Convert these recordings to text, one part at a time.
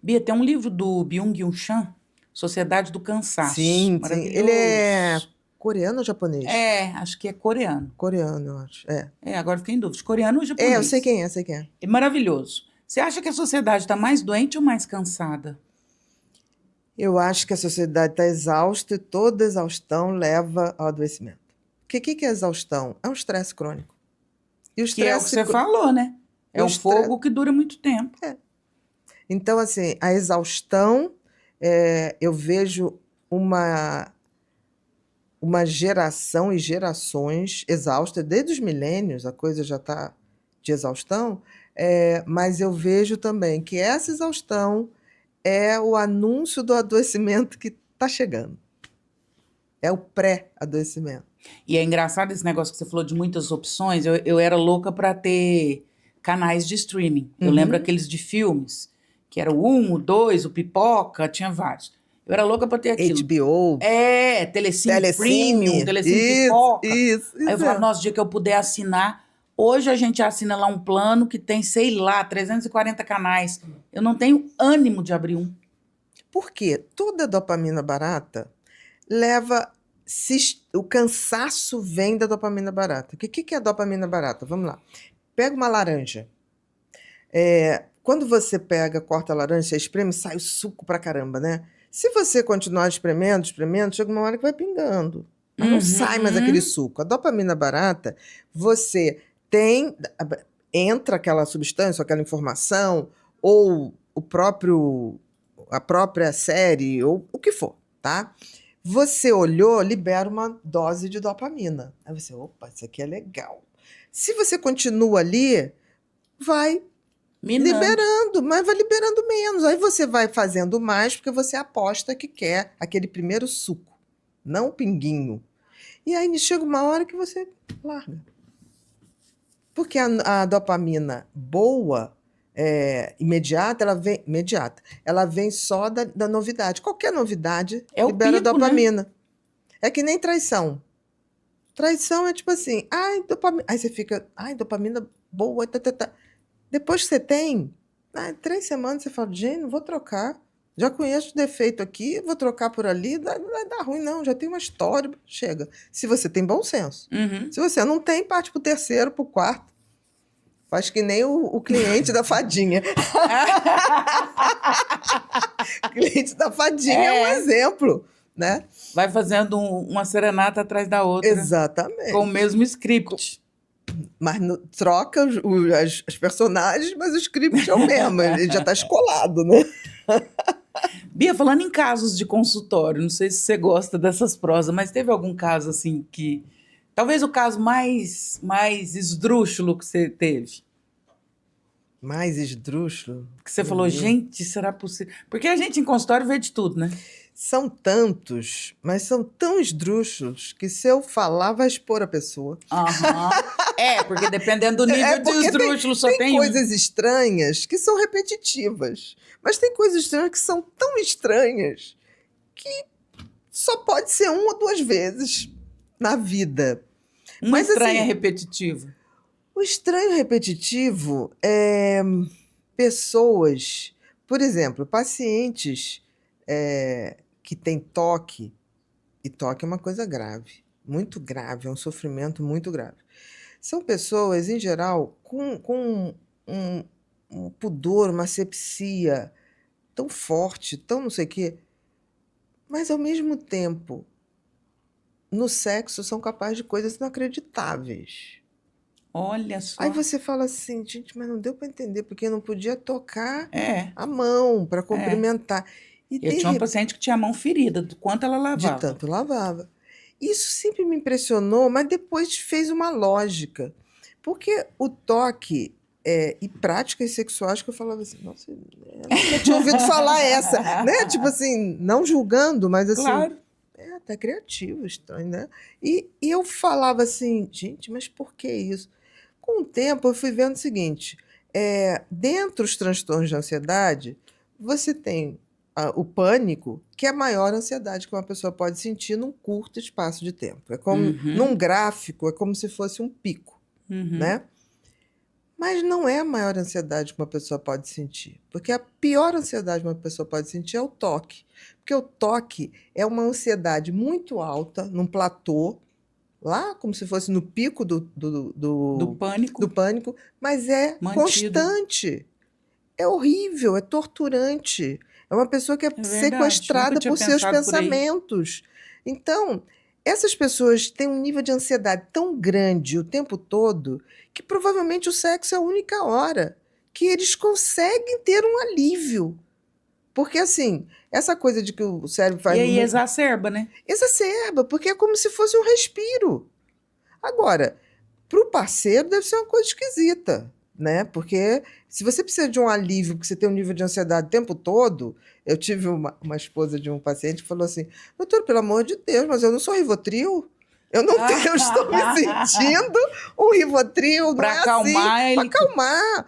Bia, tem um livro do Byung-Chul Han, Sociedade do Cansaço. Sim, sim. Ele é Maravilhoso. coreano ou japonês? É, acho que é coreano. Coreano, eu acho. É. É, agora fiquei em dúvida, coreano ou Eu sei japonês. quem é, sei quem é. É maravilhoso. Você acha que a sociedade está mais doente ou mais cansada? Eu acho que a sociedade está exausta e toda exaustão leva ao adoecimento. Porque o que é exaustão? É um estresse crônico. E o Que é o que estresse... você falou, né? É O o estresse... fogo que dura muito tempo. Então, assim, a exaustão, eu vejo uma, uma geração e gerações exaustas, desde os milênios, a coisa já está de exaustão, mas eu vejo também que essa exaustão é o anúncio do adoecimento que está chegando. É o pré-adoecimento. E é engraçado esse negócio que você falou de muitas opções. Eu era louca para ter canais de streaming. Eu lembro aqueles de filmes, que era o 1, o 2, o Pipoca, tinha vários. Eu era louca para ter aquilo. HBO, Telecine Premium, Telecine, Telecine isso, Pipoca. isso, Aí eu isso falava, é. nossa, o dia que eu puder assinar. Hoje a gente assina lá um plano que tem, sei lá, 340 canais. Eu não tenho ânimo de abrir um. Por quê? Toda dopamina barata leva... O cansaço vem da dopamina barata. O que é a dopamina barata? Vamos lá. Pega uma laranja. Quando você pega, corta a laranja, você espreme, sai o suco pra caramba, né? Se você continuar espremendo, espremendo, chega uma hora que vai pingando. Mas não sai mais aquele suco. A dopamina barata, você tem... Entra aquela substância, aquela informação, ou a própria série, ou o que for, tá? Você olhou, libera uma dose de dopamina. Aí você, opa, isso aqui é legal. Se você continua ali, vai Minando. liberando, mas vai liberando menos. Aí você vai fazendo mais porque você aposta que quer aquele primeiro suco, não o pinguinho. E aí chega uma hora que você larga. Porque a dopamina boa, imediata, ela vem só da novidade. Qualquer novidade É o libera pico, né? dopamina. É que nem traição. Traição é tipo assim, ai, dopamina. Aí você fica, ai, dopamina boa, tá, tá, tá. Depois que você tem, 3 semanas você fala, gente, não vou trocar. Já conheço o defeito aqui, vou trocar por ali, não vai dar ruim, não. Já tem uma história, chega. Se você tem bom senso. Uhum. Se você não tem, parte pro terceiro, pro quarto. Faz que nem o cliente da fadinha. O cliente da fadinha é um exemplo, né? Vai fazendo uma serenata atrás da outra. Exatamente. Com o mesmo script. Mas troca as personagens, mas o script é o mesmo. Ele já está escolado, né? Bia, falando em casos de consultório, não sei se você gosta dessas prosas, mas teve algum caso assim que... Talvez o caso mais esdrúxulo que você teve? Mais esdrúxulo? Que você falou, gente, será possível? Porque a gente em consultório vê de tudo, né? São tantos, mas são tão esdrúxulos que se eu falar vai expor a pessoa. Porque dependendo do nível de esdrúxulo, só tem coisas estranhas que são repetitivas. Mas tem coisas estranhas que são tão estranhas que só pode ser 1 ou 2 vezes na vida. Uma estranha repetitiva. O estranho repetitivo é pessoas, por exemplo, pacientes que têm toque, e toque é uma coisa grave, muito grave, é um sofrimento muito grave. São pessoas, em geral, com um pudor, uma asepsia tão forte, tão não sei o quê, mas, ao mesmo tempo, no sexo são capazes de coisas inacreditáveis. Olha só. Aí você fala assim, gente, mas não deu para entender, porque não podia tocar É. a mão para cumprimentar. E Eu tinha uma paciente que tinha a mão ferida, do quanto ela lavava. De tanto lavava. Isso sempre me impressionou, mas depois fez uma lógica. Porque o toque e práticas sexuais que eu falava assim, nossa, eu nunca tinha ouvido falar essa, né? Tipo assim, não julgando, mas assim, Claro. Até criativo, estranho, né? E eu falava assim, gente, mas por que isso? Com o tempo eu fui vendo o seguinte, dentro dos transtornos de ansiedade, você tem o pânico, que é a maior ansiedade que uma pessoa pode sentir num curto espaço de tempo. É como, num gráfico, é como se fosse um pico, né? Mas não é a maior ansiedade que uma pessoa pode sentir. Porque a pior ansiedade que uma pessoa pode sentir é o toque. Porque o toque é uma ansiedade muito alta, num platô, lá como se fosse no pico Do pânico do pânico, mas é mantido. constante. É horrível, é torturante. É uma pessoa que é É verdade. Nunca sequestrada tinha por seus pensado por aí. pensamentos. Então, essas pessoas têm um nível de ansiedade tão grande o tempo todo que provavelmente o sexo é a única hora que eles conseguem ter um alívio. Porque, assim, essa coisa de que o cérebro E faz aí exacerba, né? exacerba, porque é como se fosse um respiro. Agora, para o parceiro deve ser uma coisa esquisita, né? Porque se você precisa de um alívio, porque você tem um nível de ansiedade o tempo todo. Eu tive uma esposa de um paciente que falou assim: doutor, pelo amor de Deus, mas eu não sou Rivotril. Eu não tenho, eu estou me sentindo um Rivotril, não Para é assim. acalmar, Para ele. acalmar.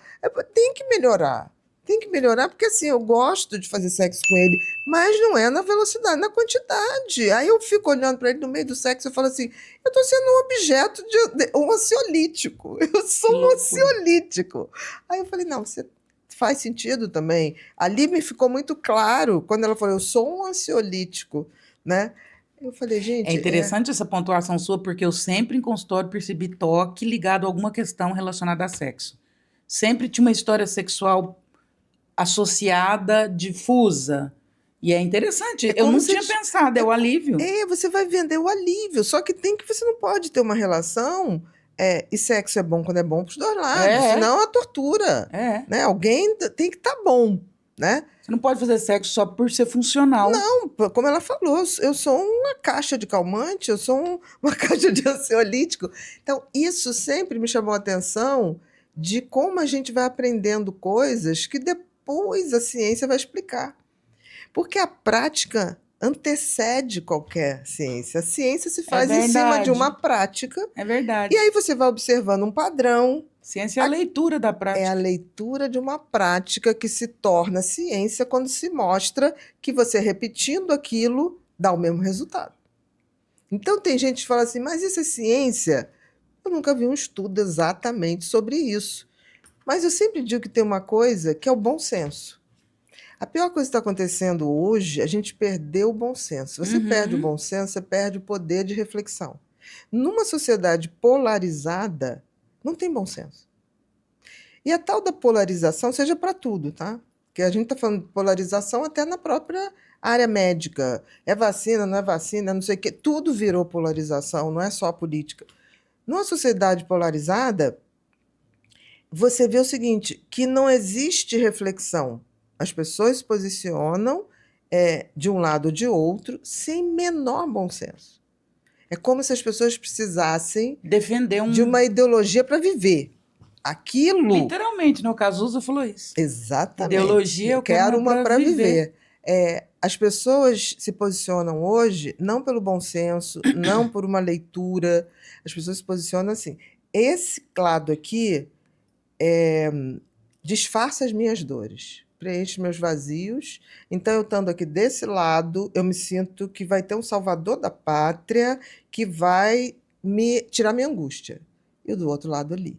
Tem que melhorar. Tem que melhorar, porque assim, eu gosto de fazer sexo com ele, mas não é na velocidade, na quantidade. Aí eu fico olhando para ele no meio do sexo e falo assim: eu estou sendo um objeto de um ansiolítico. Eu sou Que um loucura. ansiolítico. Aí eu falei: não, você faz sentido também. Ali me ficou muito claro quando ela falou: eu sou um ansiolítico, né? Eu falei: É gente, interessante essa pontuação sua, porque eu sempre em consultório percebi toque ligado a alguma questão relacionada a sexo. Sempre tinha uma história sexual associada, difusa. E é interessante. é Eu como não se tinha eles. pensado, é É, o alívio. você vai vender o alívio. Só que você não pode ter uma relação. E sexo é bom quando é bom para os dois lados, É, senão é uma tortura. é. Né? Alguém tem que estar bom. Né? Você não pode fazer sexo só por ser funcional. Como ela falou, eu sou uma caixa de calmante, eu sou uma caixa de ansiolítico. Então, isso sempre me chamou a atenção de como a gente vai aprendendo coisas que depois a ciência vai explicar. Porque a prática antecede qualquer ciência. A ciência se É faz em cima de uma verdade. prática, É e verdade. aí você vai observando um padrão. Ciência é a leitura da É a prática. leitura de uma prática que se torna ciência quando se mostra que você repetindo aquilo dá o mesmo resultado. Então tem gente que fala assim, mas isso é ciência? Eu nunca vi um estudo exatamente sobre isso. Mas eu sempre digo que tem uma coisa que é o bom senso. A pior coisa que está acontecendo hoje, a gente perdeu o bom senso. Se você perde o Uhum. bom senso, você perde o poder de reflexão. Numa sociedade polarizada, não tem bom senso. E a tal da polarização seja para tudo, tá? Porque a gente está falando de polarização até na própria área médica. É vacina, não é vacina, não sei o quê. Tudo virou polarização, não é só política. Numa sociedade polarizada, você vê o seguinte, que não existe reflexão. As pessoas se posicionam de um lado ou de outro sem menor bom senso. É como se as pessoas precisassem Defender de um. uma ideologia para viver. Aquilo. Literalmente, né? O Cazuza falou isso. Exatamente. Ideologia, Eu eu quero quero uma uma para para viver. viver. As pessoas se posicionam hoje não pelo bom senso, não por uma leitura. As pessoas se posicionam assim. Esse lado aqui disfarça as minhas dores, preenche meus vazios. Então, eu estando aqui desse lado, eu me sinto que vai ter um salvador da pátria que vai me tirar minha angústia. E do outro lado ali.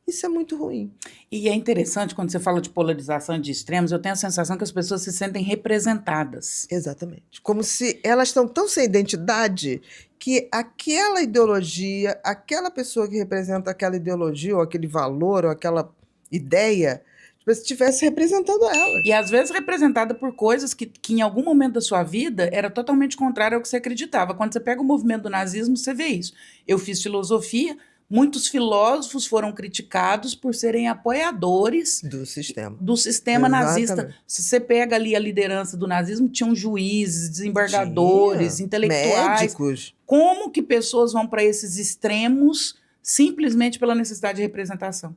Isso é muito ruim. E é interessante quando você fala de polarização e de extremos, eu tenho a sensação que as pessoas se sentem representadas. Exatamente. Como se elas estão tão sem identidade que aquela ideologia, aquela pessoa que representa aquela ideologia, ou aquele valor, ou aquela ideia, tipo, se estivesse representando elas. E às vezes representada por coisas que em algum momento da sua vida era totalmente contrário ao que você acreditava. Quando você pega o movimento do nazismo, você vê isso. Eu fiz filosofia, muitos filósofos foram criticados por serem apoiadores Do sistema. do sistema nazista. Exatamente. Se você pega ali a liderança do nazismo, tinham juízes, desembargadores, Tinha intelectuais. médicos. Como que pessoas vão para esses extremos simplesmente pela necessidade de representação?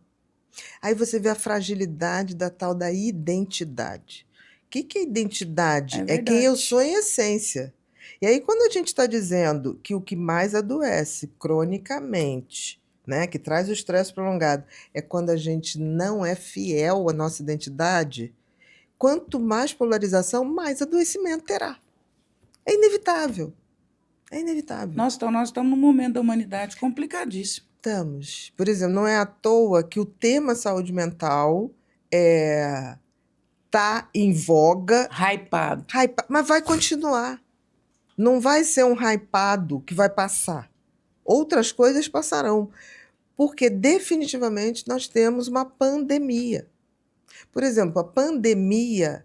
Aí você vê a fragilidade da tal da identidade. O que é identidade? É É quem eu verdade. sou em essência. E aí, quando a gente está dizendo que o que mais adoece cronicamente, né, que traz o estresse prolongado, é quando a gente não é fiel à nossa identidade, quanto mais polarização, mais adoecimento terá. É inevitável. É inevitável. Nós estamos num momento da humanidade complicadíssimo. Estamos. Por exemplo, não é à toa que o tema saúde mental tá em voga, Hypado. mas vai continuar. Não vai ser um hypado que vai passar. Outras coisas passarão, porque definitivamente nós temos uma pandemia. Por exemplo, a pandemia,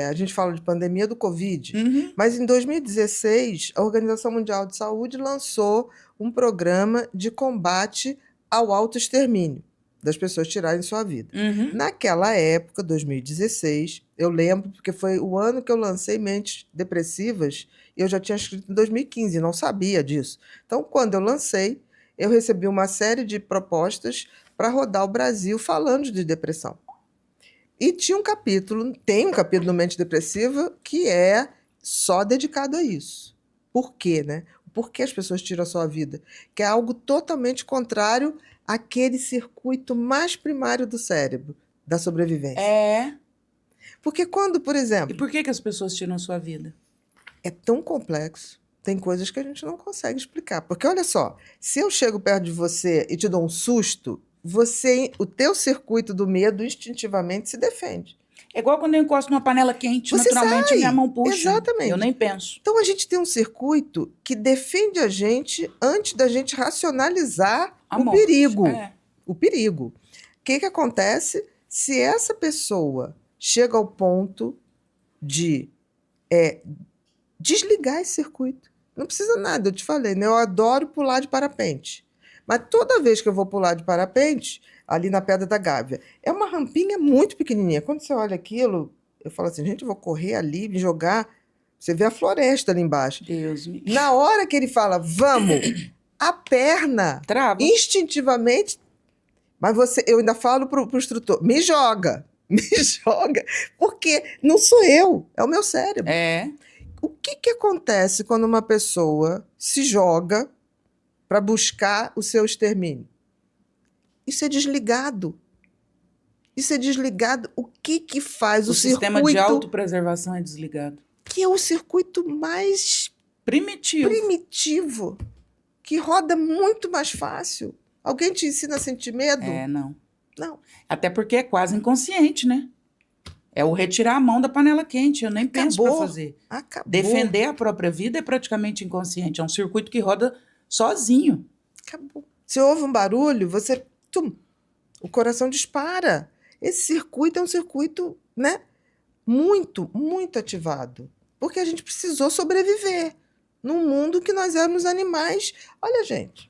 a gente fala de pandemia do Covid, Uhum. mas em 2016, a Organização Mundial de Saúde lançou um programa de combate ao autoextermínio, das pessoas tirarem sua vida. Uhum. Naquela época, 2016, eu lembro, porque foi o ano que eu lancei Mentes Depressivas, e eu já tinha escrito em 2015, não sabia disso. Então, quando eu lancei, eu recebi uma série de propostas para rodar o Brasil falando de depressão. E tinha tem um capítulo no Mente Depressiva que é só dedicado a isso. Por quê, né? Por que as pessoas tiram a sua vida? Que é algo totalmente contrário àquele circuito mais primário do cérebro, da sobrevivência. É. Porque quando, por E exemplo, por que as pessoas tiram a sua vida? é tão complexo, tem coisas que a gente não consegue explicar. Porque olha só, se eu chego perto de você e te dou um susto, o teu circuito do medo instintivamente se defende. É igual quando eu encosto numa panela quente, Você naturalmente sai. minha mão puxa. Exatamente. Eu nem penso. Então a gente tem um circuito que defende a gente antes da gente racionalizar A o morte. perigo. É. O perigo. O que acontece se essa pessoa chega ao ponto de desligar esse circuito? Não precisa nada, eu te falei, né? Eu adoro pular de parapente. Mas toda vez que eu vou pular de parapente, ali na Pedra da Gávea, é uma rampinha muito pequenininha. Quando você olha aquilo, eu falo assim, gente, eu vou correr ali, me jogar. Você vê a floresta ali embaixo. Deus me... Na hora que ele fala, vamos, a perna, Trava. instintivamente, mas eu ainda falo pro instrutor, me joga, porque não sou eu, é o meu cérebro. É. O que acontece quando uma pessoa se joga para buscar o seu extermínio? Isso é desligado. Isso é desligado. O que faz O o sistema de circuito, autopreservação é desligado. que é o circuito mais Primitivo. que roda muito mais fácil? Alguém te ensina a sentir medo? Não. Não. Até porque é quase inconsciente, né? É o retirar a mão da panela quente. Eu nem penso para fazer. Acabou. Defender a própria vida é praticamente inconsciente. É um circuito que roda sozinho. Acabou. Se ouve um barulho, o coração dispara. Esse circuito é um circuito, né, muito, muito ativado. Porque a gente precisou sobreviver num mundo que nós éramos animais. Olha, gente,